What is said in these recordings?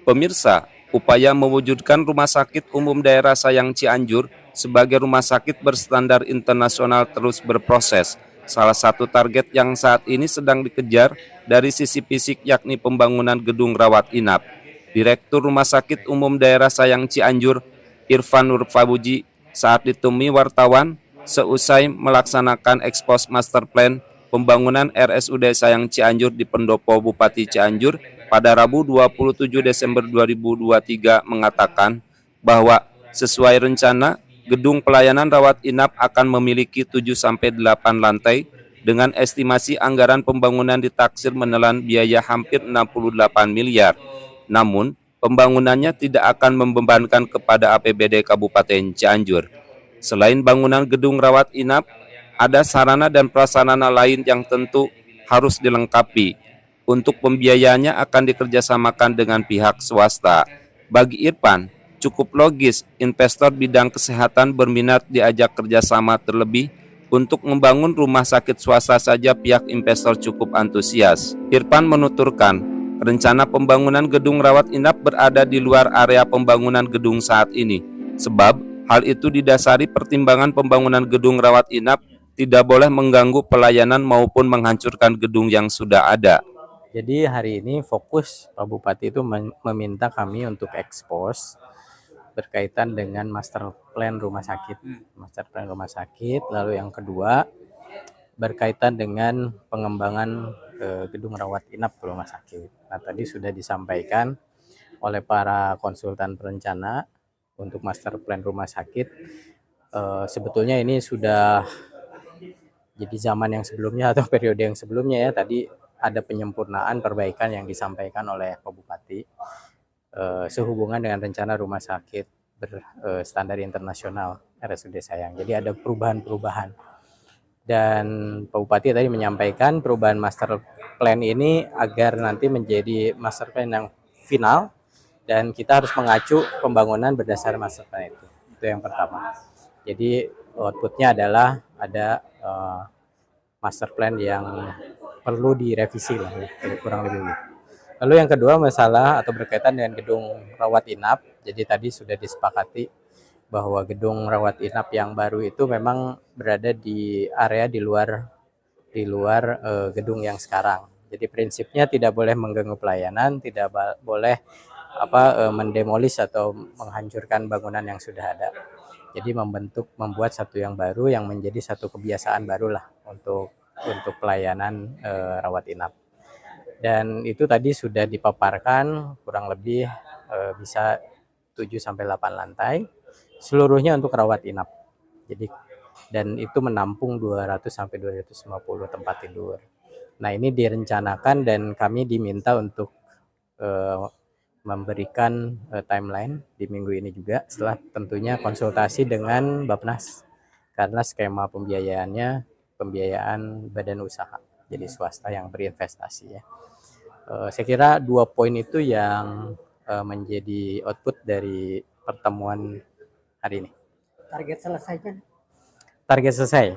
Pemirsa, upaya mewujudkan Rumah Sakit Umum Daerah Sayang Cianjur sebagai rumah sakit berstandar internasional terus berproses. Salah satu target yang saat ini sedang dikejar dari sisi fisik yakni pembangunan gedung rawat inap. Direktur Rumah Sakit Umum Daerah Sayang Cianjur, Irfan Nurfabuji, saat ditemui wartawan seusai melaksanakan ekspos master plan pembangunan RSUD Sayang Cianjur di Pendopo Bupati Cianjur pada Rabu 27 Desember 2023 mengatakan bahwa sesuai rencana, gedung pelayanan rawat inap akan memiliki 7-8 lantai dengan estimasi anggaran pembangunan ditaksir menelan biaya hampir 68 miliar. Namun, pembangunannya tidak akan membebankan kepada APBD Kabupaten Cianjur. Selain bangunan gedung rawat inap, ada sarana dan prasarana lain yang tentu harus dilengkapi. Untuk pembiayaannya akan dikerjasamakan dengan pihak swasta. Bagi Irfan, cukup logis investor bidang kesehatan berminat diajak kerjasama, terlebih untuk membangun rumah sakit swasta saja pihak investor cukup antusias. Irfan menuturkan, rencana pembangunan gedung rawat inap berada di luar area pembangunan gedung saat ini, sebab hal itu didasari pertimbangan pembangunan gedung rawat inap tidak boleh mengganggu pelayanan maupun menghancurkan gedung yang sudah ada. Jadi hari ini fokus Pak Bupati itu meminta kami untuk ekspos berkaitan dengan master plan rumah sakit. Lalu yang kedua berkaitan dengan pengembangan gedung rawat inap rumah sakit. Nah, tadi sudah disampaikan oleh para konsultan perencana untuk master plan rumah sakit. Sebetulnya ini sudah jadi zaman yang sebelumnya atau periode yang sebelumnya ya, tadi ada penyempurnaan perbaikan yang disampaikan oleh Pak Bupati sehubungan dengan rencana rumah sakit berstandar internasional RSUD Sayang. Jadi ada perubahan-perubahan. Dan Pak Bupati tadi menyampaikan perubahan master plan ini agar nanti menjadi master plan yang final dan kita harus mengacu pembangunan berdasar master plan itu. Itu yang pertama. Jadi outputnya adalah ada master plan yang perlu direvisi lah ya, kurang lebih gitu. Lalu yang kedua masalah atau berkaitan dengan gedung rawat inap. Jadi tadi sudah disepakati bahwa gedung rawat inap yang baru itu memang berada di area di luar gedung yang sekarang. Jadi prinsipnya tidak boleh mengganggu pelayanan, tidak boleh mendemolis atau menghancurkan bangunan yang sudah ada. Jadi membuat satu yang baru yang menjadi satu kebiasaan barulah untuk pelayanan rawat inap. Dan itu tadi sudah dipaparkan kurang lebih bisa 7-8 lantai, seluruhnya untuk rawat inap. Jadi dan itu menampung 200-250 tempat tidur. Nah, ini direncanakan dan kami diminta untuk memberikan timeline di minggu ini juga setelah tentunya konsultasi dengan Bappenas karena skema pembiayaan badan usaha, jadi swasta yang berinvestasi ya. Saya kira 2 poin itu yang menjadi output dari pertemuan hari ini. Target selesainya? Target selesai.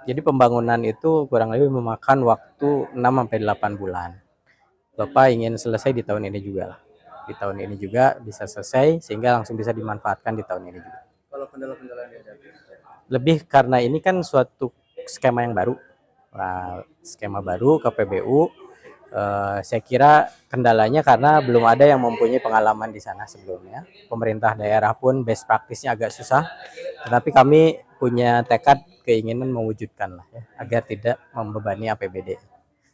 Jadi pembangunan itu kurang lebih memakan waktu 6-8 bulan. Bapak ingin selesai di tahun ini juga lah. Di tahun ini juga bisa selesai sehingga langsung bisa dimanfaatkan di tahun ini juga. Kalau kendala-kendalanya ada? Lebih karena ini kan suatu skema yang baru. Nah, skema baru KPBU. Saya kira kendalanya karena belum ada yang mempunyai pengalaman di sana sebelumnya. Pemerintah daerah pun best practice-nya agak susah, tetapi kami punya tekad keinginan mewujudkan lah ya, agar tidak membebani APBD.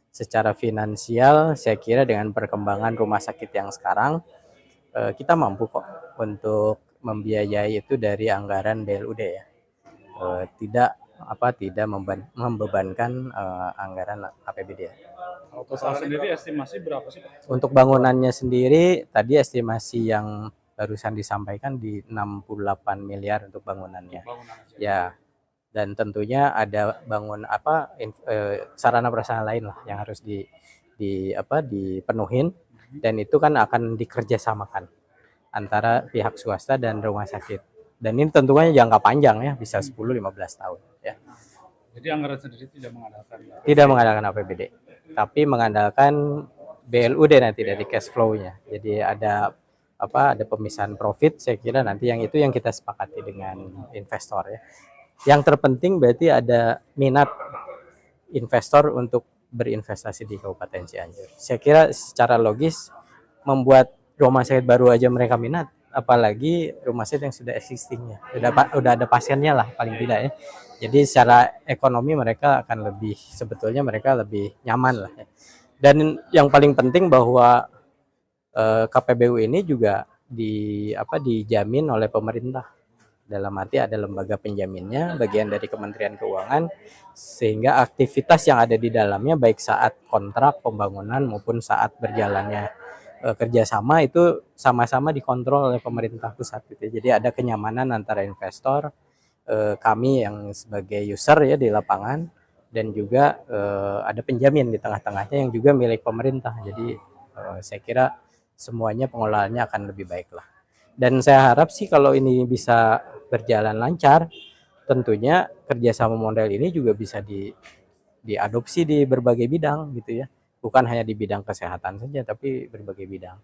Secara finansial, saya kira dengan perkembangan rumah sakit yang sekarang, kita mampu kok untuk membiayai itu dari anggaran BLUD ya. Tidak membebankan anggaran APBD. Total sendiri estimasi berapa sih Pak? Untuk bangunannya sendiri tadi estimasi yang barusan disampaikan di 68 miliar untuk bangunannya. Ya. Dan tentunya ada sarana prasarana lain lah yang harus dipenuhin dan itu kan akan dikerjasamakan antara pihak swasta dan rumah sakit. Dan ini tentunya jangka panjang ya, bisa 10-15 tahun ya. Jadi anggaran sendiri tidak mengandalkan APBD, tapi mengandalkan BLUD nanti dari cash flow-nya. Jadi ada ada pemisahan profit, saya kira nanti yang itu yang kita sepakati dengan investor ya. Yang terpenting berarti ada minat investor untuk berinvestasi di Kabupaten Cianjur. Saya kira secara logis membuat rumah sakit baru aja mereka minat, apalagi rumah sakit yang sudah existingnya, udah ada pasiennya lah paling tidak ya. Jadi secara ekonomi mereka akan sebetulnya mereka lebih nyaman lah ya. Dan yang paling penting bahwa KPBU ini juga dijamin oleh pemerintah. Dalam arti ada lembaga penjaminnya, bagian dari Kementerian Keuangan, sehingga aktivitas yang ada di dalamnya baik saat kontrak pembangunan maupun saat berjalannya kerjasama itu sama-sama dikontrol oleh pemerintah pusat gitu. Jadi ada kenyamanan antara investor, kami yang sebagai user ya di lapangan, dan juga ada penjamin di tengah-tengahnya yang juga milik pemerintah. Jadi saya kira semuanya pengelolaannya akan lebih baik lah. Dan saya harap sih kalau ini bisa berjalan lancar, tentunya kerjasama model ini juga bisa diadopsi di berbagai bidang gitu ya. Bukan hanya di bidang kesehatan saja, tapi berbagai bidang.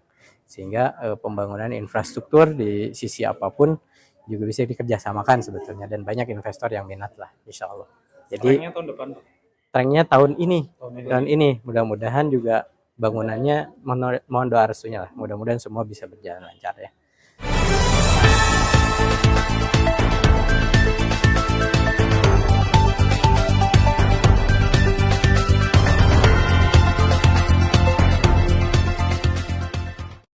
Sehingga pembangunan infrastruktur di sisi apapun juga bisa dikerjasamakan sebetulnya. Dan banyak investor yang minat lah, insya Allah. Jadi trendnya tahun ini mudah-mudahan juga bangunannya mohon doa restunya lah. Mudah-mudahan semua bisa berjalan lancar ya.